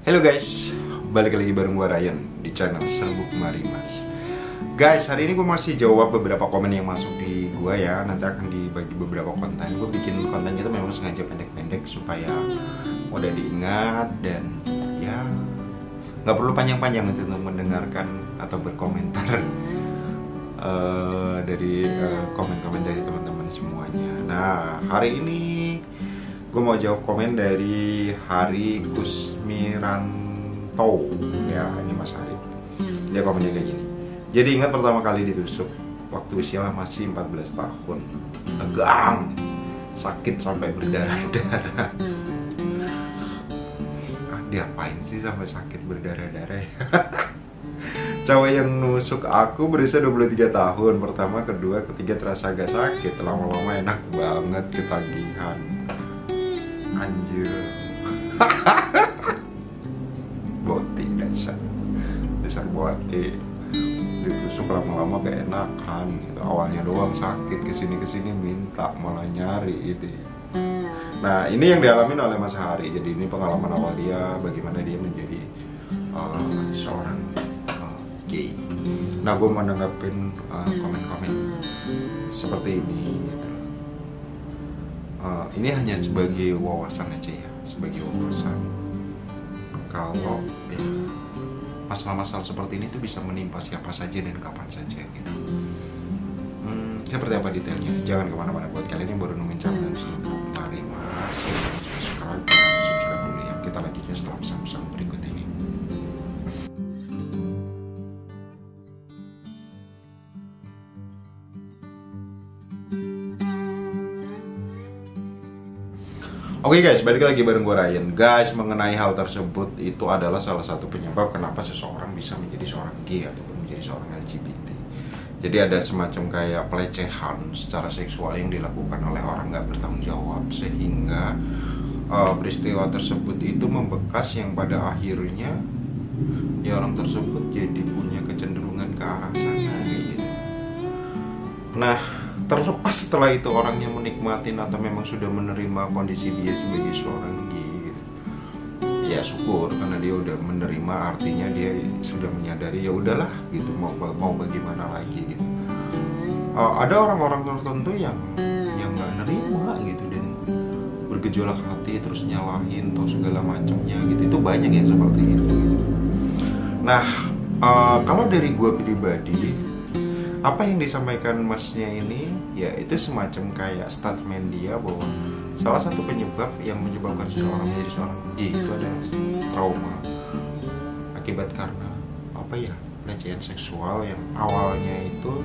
Halo guys, balik lagi bareng gue Ryan di channel Serbuk Marimas. Guys, hari ini gue masih jawab beberapa komen yang masuk di gue ya. Nanti akan dibagi beberapa konten. Gue bikin konten itu memang sengaja pendek-pendek supaya mudah diingat dan ya nggak perlu panjang-panjang untuk mendengarkan atau berkomentar dari komen-komen dari teman-teman semuanya. Nah, hari ini gue mau jawab komen dari Hari Kusmiranto ya, ini Mas Hari. Dia komennya kayak gini. Jadi ingat pertama kali ditusuk waktu usia masih 14 tahun. Tegang, sakit sampai berdarah-darah. Diapain sih sampai sakit berdarah-darah ya? Cowok yang nusuk aku berusia 23 tahun. Pertama, kedua, ketiga terasa agak sakit. Lama-lama enak banget, ketagihan. Anjir. Boti dasar boti. Ditusuk lama-lama keenakan gitu. Awalnya doang sakit, kesini minta malah nyari gitu. Nah, ini yang dialami oleh Mas Hari. Jadi ini pengalaman awal dia, bagaimana dia menjadi seorang gay. Nah, gue mau nanggapin komen-komen seperti ini gitu. Ini hanya sebagai wawasan aja ya, sebagai wawasan. Kalau ya, masalah-masalah seperti ini tuh bisa menimpa siapa saja dan kapan saja gitu. Seperti apa detailnya? Jangan kemana-mana. Buat kalian yang baru nemuin channel Serbuk Marimas, subscribe dulu ya. Kita lanjutnya setelah pesan-pesan berikut ini. Oke guys, balik lagi bareng gue Ryan. Guys, mengenai hal tersebut, itu adalah salah satu penyebab kenapa seseorang bisa menjadi seorang gay ataupun menjadi seorang LGBT. Jadi ada semacam kayak pelecehan secara seksual yang dilakukan oleh orang nggak bertanggung jawab, sehingga peristiwa tersebut itu membekas yang pada akhirnya ya orang tersebut jadi punya kecenderungan ke arah sana gitu. Nah, terlepas setelah itu orangnya menikmatin atau memang sudah menerima kondisi dia sebagai seorang gay gitu, ya syukur karena dia udah menerima, artinya dia sudah menyadari ya udahlah gitu, mau bagaimana lagi gitu. Ada orang-orang tertentu yang nggak nerima gitu dan bergejolak hati terus nyalahin atau segala macamnya gitu. Itu banyak yang seperti itu gitu. Nah, kalau dari gue pribadi, apa yang disampaikan masnya ini ya itu semacam kayak statement dia bahwa salah satu penyebab yang menyebabkan seseorang menjadi seorang gay itu adalah trauma akibat karena apa ya, pelecehan seksual yang awalnya itu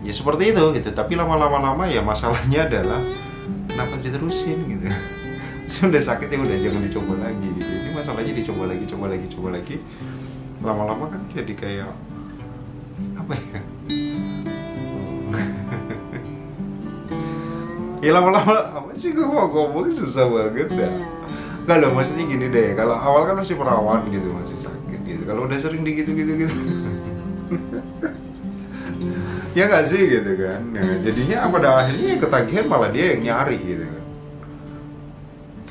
ya seperti itu gitu, tapi lama-lama ya masalahnya adalah kenapa diterusin gitu. Sudah sakit ya udah, jangan dicoba lagi gitu. Ini masalahnya dicoba lagi lama-lama kan jadi kayak apa ya, ya lama-lama apa sih, gue mau ngomong susah banget dah. Gak loh, maksudnya gini deh, kalau awal kan masih perawan gitu, masih sakit gitu. Kalau udah sering gitu ya gak sih gitu kan. Nah, jadinya pada akhirnya ketagihan malah dia yang nyari gitu kan,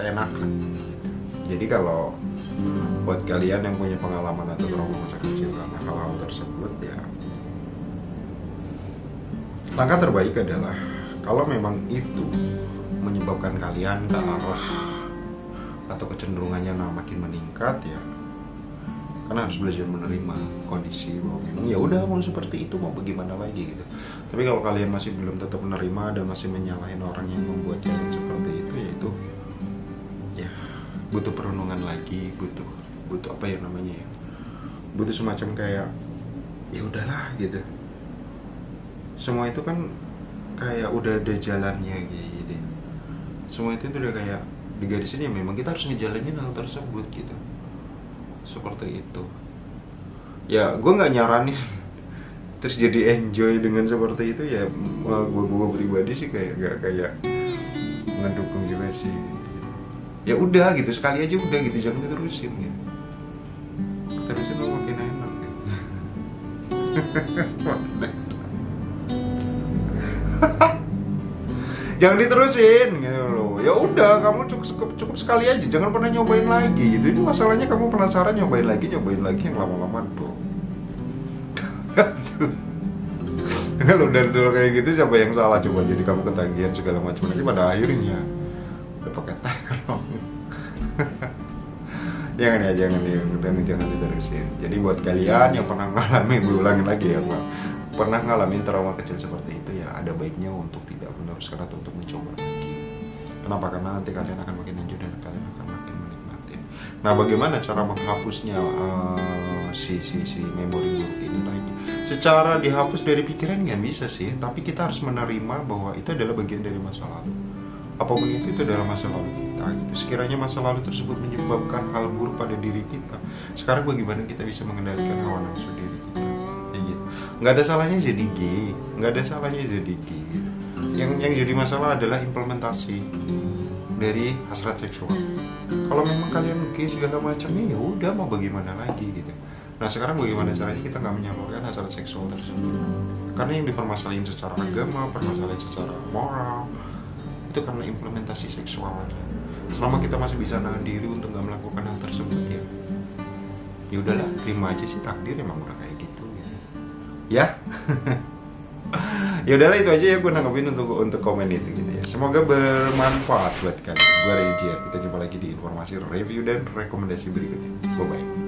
keenakan gitu. Jadi kalau buat kalian yang punya pengalaman atau trauma masa kecil karena hal-hal tersebut ya, langkah terbaik adalah kalau memang itu menyebabkan kalian ke arah atau kecenderungannya makin meningkat ya, karena harus belajar menerima kondisi bahwa memang ya udah mau seperti itu, mau bagaimana lagi gitu. Tapi kalau kalian masih belum tetap menerima dan masih menyalahin orang yang membuat kalian seperti itu, ya itu ya butuh perenungan lagi, butuh apa ya namanya ya, butuh semacam kayak ya udahlah gitu. Semua itu kan kayak udah ada jalannya gitu. Semua itu udah kayak digarisin ya, memang kita harus ngejalanin hal tersebut gitu. Seperti itu. Ya, gue nggak nyaranin terus jadi enjoy dengan seperti itu ya. Gue pribadi sih kayak nggak kayak ngedukung juga sih. Ya udah gitu, sekali aja udah gitu, jangan diterusin gitu. Terusin lo makin enak gitu. Makin enak. Jangan diterusin gitu loh. Ya udah, kamu cukup sekali aja, jangan pernah nyobain lagi gitu. Ini masalahnya kamu penasaran nyobain lagi yang lama-lama drop. Kalau dari dulu kayak gitu siapa yang salah coba, jadi kamu ketagihan segala macam, nanti pada akhirnya udah pakai tolong. jangan diterusin. Jadi buat kalian yang pernah ngalamin, gue ulangin lagi ya Pak, pernah ngalamin trauma kecil seperti itu, ya ada baiknya untuk tidak meneruskan atau untuk mencoba lagi. Kenapa? Karena nanti kalian akan makin enjoy dan kalian akan makin menikmati. Nah, bagaimana cara menghapusnya si memori buruk ini lagi? Secara dihapus dari pikiran nggak bisa sih, tapi kita harus menerima bahwa itu adalah bagian dari masa lalu. Apapun itu adalah masa lalu kita gitu. Sekiranya masa lalu tersebut menyebabkan hal buruk pada diri kita, sekarang bagaimana kita bisa mengendalikan hawa nafsu diri kita? Kayak gitu. Nggak ada salahnya jadi gay, nggak ada salahnya jadi gay gitu. Yang jadi masalah adalah implementasi dari hasrat seksual. Kalau memang kalian gay segala macamnya, ya udah, mau bagaimana lagi gitu. Nah, sekarang bagaimana caranya kita nggak menyalurkan hasrat seksual tersebut? Karena yang dipermasalahin secara agama, permasalahan secara moral, itu karena implementasi seksual aja. Selama kita masih bisa nahan diri untuk nggak melakukan hal tersebut, ya udahlah, terima aja sih, takdir emang udah kayak gitu. Ya. Ya udahlah, itu aja ya gue nanggepin untuk komen itu gitu ya. Semoga bermanfaat buat kalian. Gue Rejian. Kita jumpa lagi di informasi review dan rekomendasi berikutnya. Bye bye.